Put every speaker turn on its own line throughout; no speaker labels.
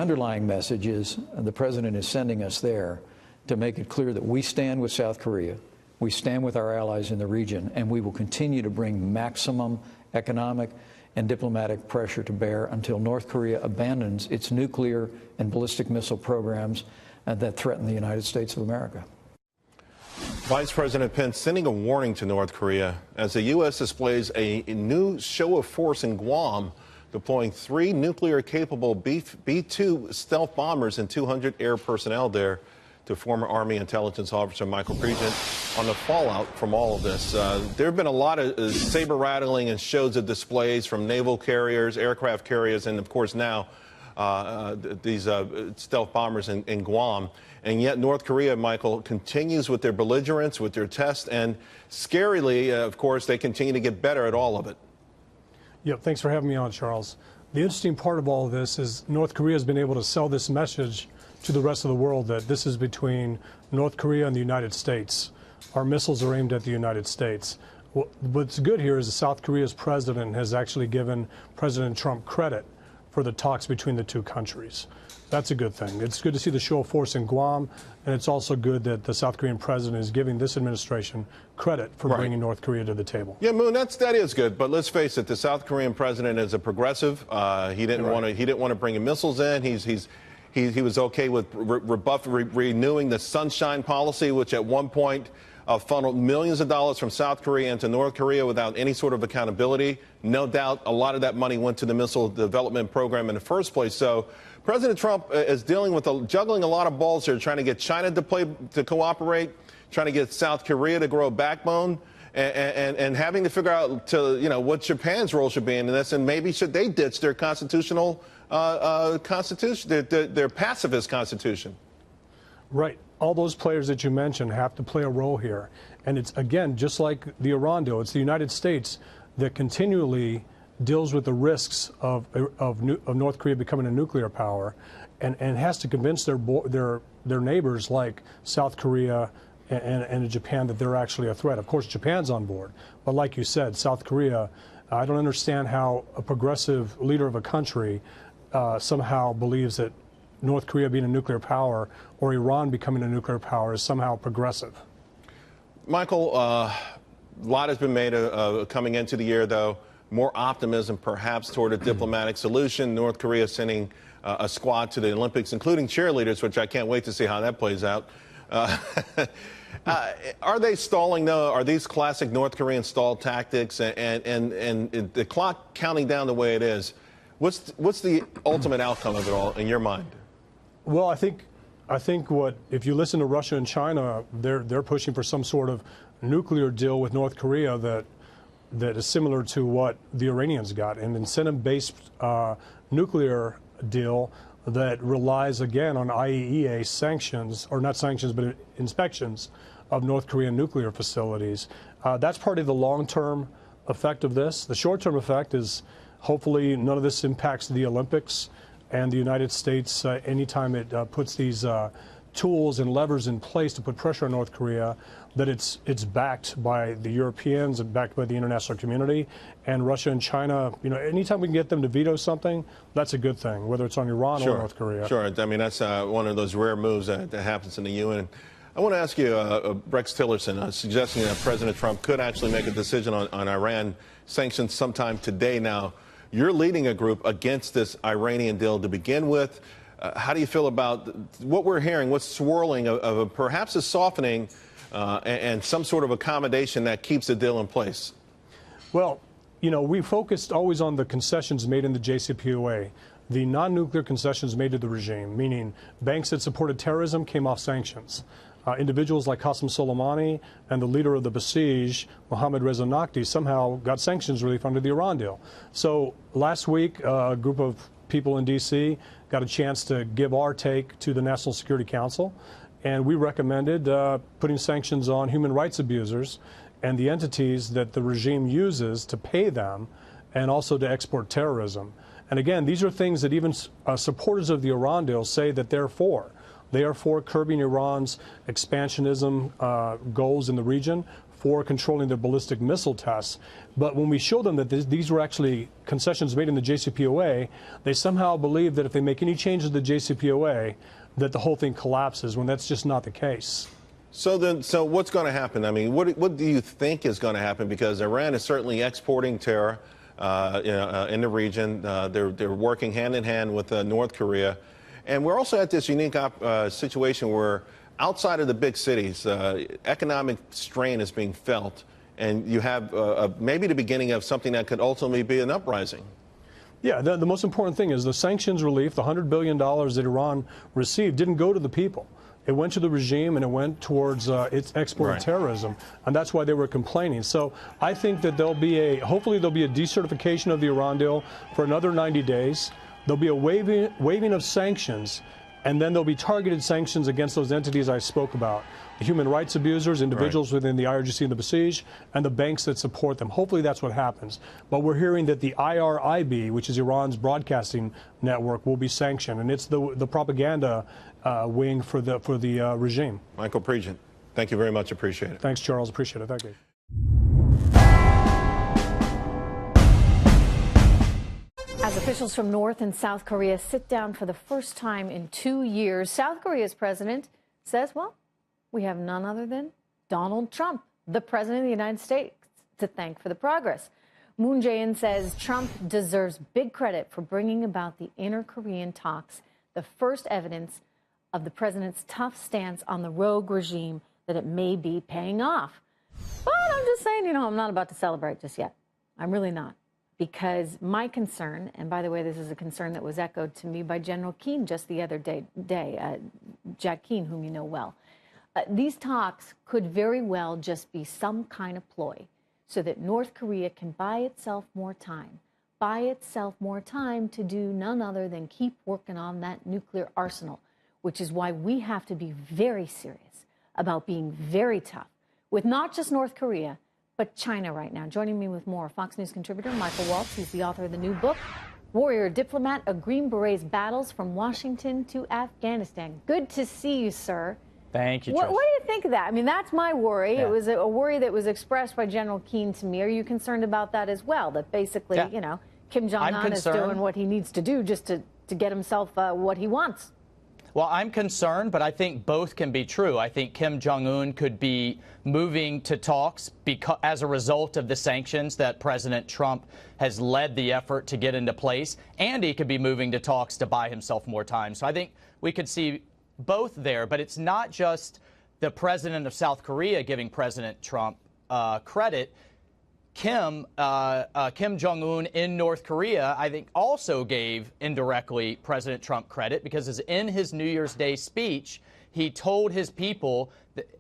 underlying message is the president is sending us there to make it clear that we stand with South Korea, we stand with our allies in the region, and we will continue to bring maximum economic and diplomatic pressure to bear until North Korea abandons its nuclear and ballistic missile programs that threaten the United States of America.
Vice President Pence sending a warning to North Korea as the U.S. displays a new show of force in Guam, deploying 3 nuclear-capable B-2 stealth bombers and 200 air personnel there, to former Army intelligence officer Michael Pregent on the fallout from all of this. There have been a lot of saber-rattling and shows of displays from naval carriers, aircraft carriers, and, of course, now these stealth bombers in Guam. And yet North Korea, Michael, continues with their belligerence, with their tests, and scarily, of course, they continue to get better at all of it.
Yeah, thanks for having me on, Charles. The interesting part of all of this is North Korea has been able to sell this message to the rest of the world that this is between North Korea and the United States. Our missiles are aimed at the United States. What's good here is that South Korea's president has actually given President Trump credit for the talks between the two countries. That's a good thing. It's good to see the show of force in Guam, and it's also good that the South Korean president is giving this administration credit for bringing North Korea to the table.
Yeah, Moon, that is good. But let's face it, the South Korean president is a progressive. He didn't want to bring in missiles in. He was okay with renewing the Sunshine Policy, which at one point funneled millions of dollars from South Korea into North Korea without any sort of accountability. No doubt a lot of that money went to the missile development program in the first place. So President Trump is dealing with juggling a lot of balls here, trying to get China to cooperate, trying to get South Korea to grow a backbone, and having to figure out what Japan's role should be in this, and maybe should they ditch their constitutional constitution, their pacifist constitution.
Right. All those players that you mentioned have to play a role here. And it's, again, just like the Iran deal, it's the United States that continually deals with the risks of North Korea becoming a nuclear power and has to convince their neighbors like South Korea and Japan that they're actually a threat. Of course, Japan's on board. But like you said, South Korea, I don't understand how a progressive leader of a country somehow believes that North Korea being a nuclear power or Iran becoming a nuclear power is somehow progressive.
Michael, a lot has been made coming into the year, though. More optimism, perhaps, toward a diplomatic solution. North Korea sending a squad to the Olympics, including cheerleaders, which I can't wait to see how that plays out. Are they stalling, though? Are these classic North Korean stall tactics? And the clock counting down the way it is, what's the ultimate outcome of it all in your mind?
Well, I think if you listen to Russia and China, they're pushing for some sort of nuclear deal with North Korea that is similar to what the Iranians got, an incentive-based nuclear deal that relies, again, on IAEA sanctions, or not sanctions, but inspections of North Korean nuclear facilities. That's part of the long-term effect of this. The short-term effect is hopefully none of this impacts the Olympics and the United States anytime it puts these tools and levers in place to put pressure on North Korea, that it's backed by the Europeans and backed by the international community. And Russia and China, anytime we can get them to veto something, that's a good thing, whether it's on Iran or North Korea.
Sure. I mean, that's one of those rare moves that happens in the UN. I want to ask you, Rex Tillerson, suggesting that President Trump could actually make a decision on Iran sanctions sometime today. Now, you're leading a group against this Iranian deal to begin with. How do you feel about what we're hearing, what's swirling of perhaps a softening and some sort of accommodation that keeps the deal in place?
Well, we focused always on the concessions made in the JCPOA, the non-nuclear concessions made to the regime, meaning banks that supported terrorism came off sanctions. Individuals like Qasem Soleimani and the leader of the Basij, Mohammad Reza Nakhti, somehow got sanctions relief under the Iran deal. So last week, a group of people in D.C. got a chance to give our take to the National Security Council, and we recommended putting sanctions on human rights abusers and the entities that the regime uses to pay them and also to export terrorism. And again, these are things that even supporters of the Iran deal say that they're for. They are for curbing Iran's expansionism goals in the region, for controlling their ballistic missile tests. But when we show them that these were actually concessions made in the JCPOA, they somehow believe that if they make any changes to the JCPOA, that the whole thing collapses, when that's just not the case.
So what's going to happen? I mean, what do you think is going to happen? Because Iran is certainly exporting terror in the region. They're working hand in hand with North Korea. And we're also at this unique situation where outside of the big cities, economic strain is being felt, and you have maybe the beginning of something that could ultimately be an uprising.
Yeah, the most important thing is the sanctions relief, the $100 billion that Iran received, didn't go to the people. It went to the regime, and it went towards its export of terrorism, and that's why they were complaining. So I think that hopefully there'll be a decertification of the Iran deal for another 90 days. There'll be a waiving of sanctions, and then there'll be targeted sanctions against those entities I spoke about. The human rights abusers, individuals within the IRGC and the Basij, and the banks that support them. Hopefully that's what happens. But we're hearing that the IRIB, which is Iran's broadcasting network, will be sanctioned, and it's the propaganda wing for the regime.
Michael Pregent, thank you very much. Appreciate it.
Thanks, Charles. Appreciate it. Thank you.
As officials from North and South Korea sit down for the first time in 2 years, South Korea's president says, well, we have none other than Donald Trump, the president of the United States, to thank for the progress. Moon Jae-in says Trump deserves big credit for bringing about the inter-Korean talks, the first evidence of the president's tough stance on the rogue regime, that it may be paying off. But I'm just saying, I'm not about to celebrate just yet. I'm really not. Because my concern, and by the way, this is a concern that was echoed to me by General Keane just the other day, Jack Keane, whom you know well. These talks could very well just be some kind of ploy so that North Korea can buy itself more time to do none other than keep working on that nuclear arsenal, which is why we have to be very serious about being very tough with not just North Korea, but China right now. Joining me with more, Fox News contributor Michael Waltz. He's the author of the new book, Warrior Diplomat, A Green Beret's Battles from Washington to Afghanistan. Good to see you, sir.
Thank you,
What do you think of that? I mean, that's my worry.
Yeah.
It was a worry that was expressed by General Keane to me. Are you concerned about that as well? That basically, Kim Jong-un is doing what he needs to do just to get himself what he wants.
Well, I'm concerned, but I think both can be true. I think Kim Jong-un could be moving to talks as a result of the sanctions that President Trump has led the effort to get into place, and he could be moving to talks to buy himself more time. So I think we could see both there, but it's not just the president of South Korea giving President Trump credit. Kim Jong-un in North Korea, I think, also gave indirectly President Trump credit, because as in his New Year's Day speech, he told his people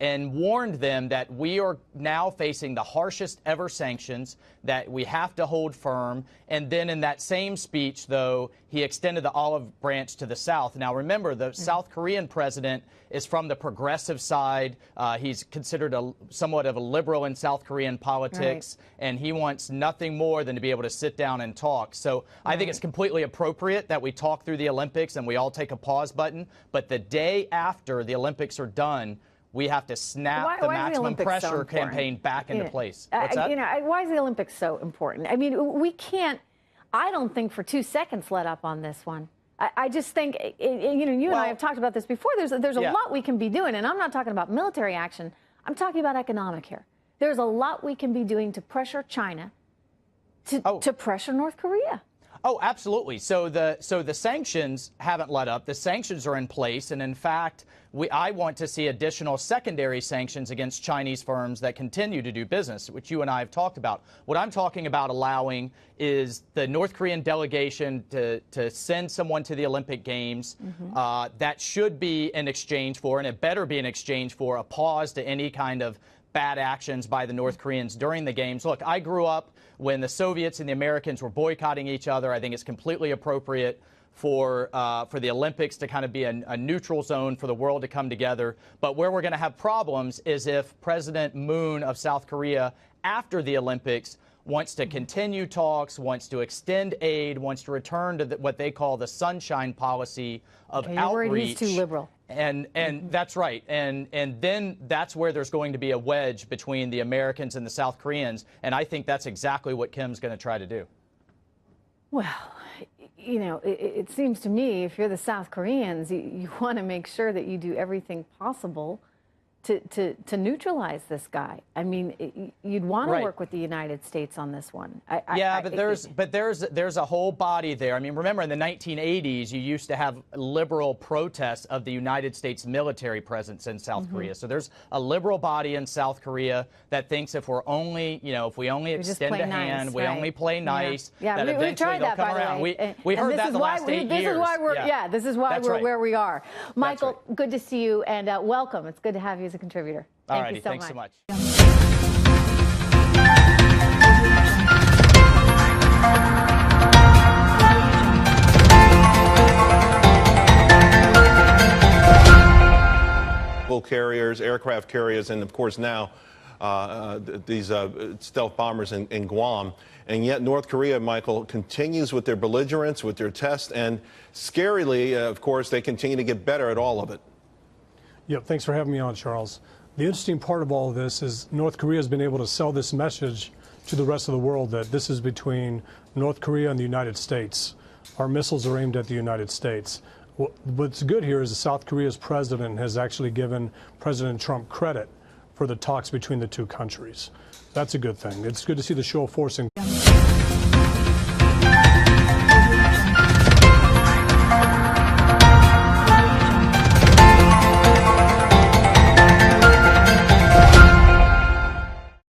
and warned them that we are now facing the harshest ever sanctions, that we have to hold firm. And then in that same speech, though, he extended the olive branch to the South. Now, remember, the South Korean president is from the progressive side. He's considered somewhat of a liberal in South Korean politics, and he wants nothing more than to be able to sit down and talk. So I think it's completely appropriate that we talk through the Olympics and we all take a pause button. But the day after the Olympics are done, we have to snap the maximum pressure campaign back into place. What's that?
Why is the Olympics so important? I mean, we can't, I don't think for 2 seconds let up on this one. I just think, you and I have talked about this before. There's a lot we can be doing, and I'm not talking about military action. I'm talking about economic here. There's a lot we can be doing to pressure China, to pressure North Korea.
Oh, absolutely. So the sanctions haven't let up. The sanctions are in place, and in fact, I want to see additional secondary sanctions against Chinese firms that continue to do business, which you and I have talked about. What I'm talking about allowing is the North Korean delegation to send someone to the Olympic Games. That should be in exchange for, and it better be in exchange for, a pause to any kind of bad actions by the North Koreans during the games. Look, I grew up when the Soviets and the Americans were boycotting each other. I think it's completely appropriate for the Olympics to kind of be a neutral zone for the world to come together. But where we're going to have problems is if President Moon of South Korea, after the Olympics, wants to continue talks, wants to extend aid, wants to return to what they call the sunshine policy of outreach.
He's too liberal.
And that's right. And then that's where there's going to be a wedge between the Americans and the South Koreans. And I think that's exactly what Kim's going to try to do.
Well, you know, it seems to me if you're the South Koreans, you want to make sure that you do everything possible to neutralize this guy. I mean, you'd want to work with the United States on this one.
But there's a whole body there. I mean, remember in the 1980s, you used to have liberal protests of the United States military presence in South Korea. So there's a liberal body in South Korea that thinks if we're only, you know, if we only extend a hand, we only play nice, that eventually they'll come around. We heard that the last 8 years.
This is why we're, this is why we're where we are. Michael, good to see you and welcome. It's good to have you as a contributor. Thank you so
thanks so much.
Carriers, aircraft carriers, and of course now these stealth bombers in Guam. And yet North Korea, Michael, continues with their belligerence, with their tests, and scarily, of course, they continue to get better at all of it.
Yep, thanks for having me on, Charles. The interesting part of all of this is North Korea has been able to sell this message to the rest of the world that this is between North Korea and the United States. Our missiles are aimed at the United States. What's good here is that South Korea's president has actually given President Trump credit for the talks between the two countries. That's a good thing. It's good to see the show of force in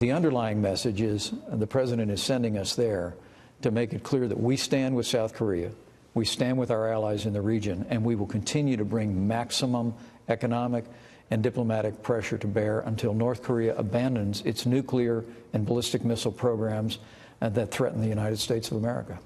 The underlying message is the president is sending us there to make it clear that we stand with South Korea, we stand with our allies in the region, and we will continue to bring maximum economic and diplomatic pressure to bear until North Korea abandons its nuclear and ballistic missile programs that threaten the United States of America.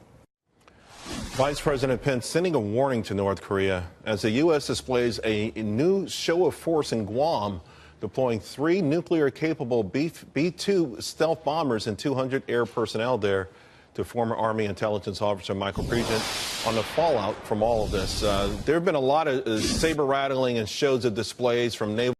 Vice President Pence sending a warning to North Korea as the U.S. displays a new show of force in Guam, deploying 3 nuclear-capable B-2 stealth bombers and 200 air personnel there, to former Army intelligence officer Michael Pregent on the fallout from all of this. There have been a lot of saber rattling and shows of displays from naval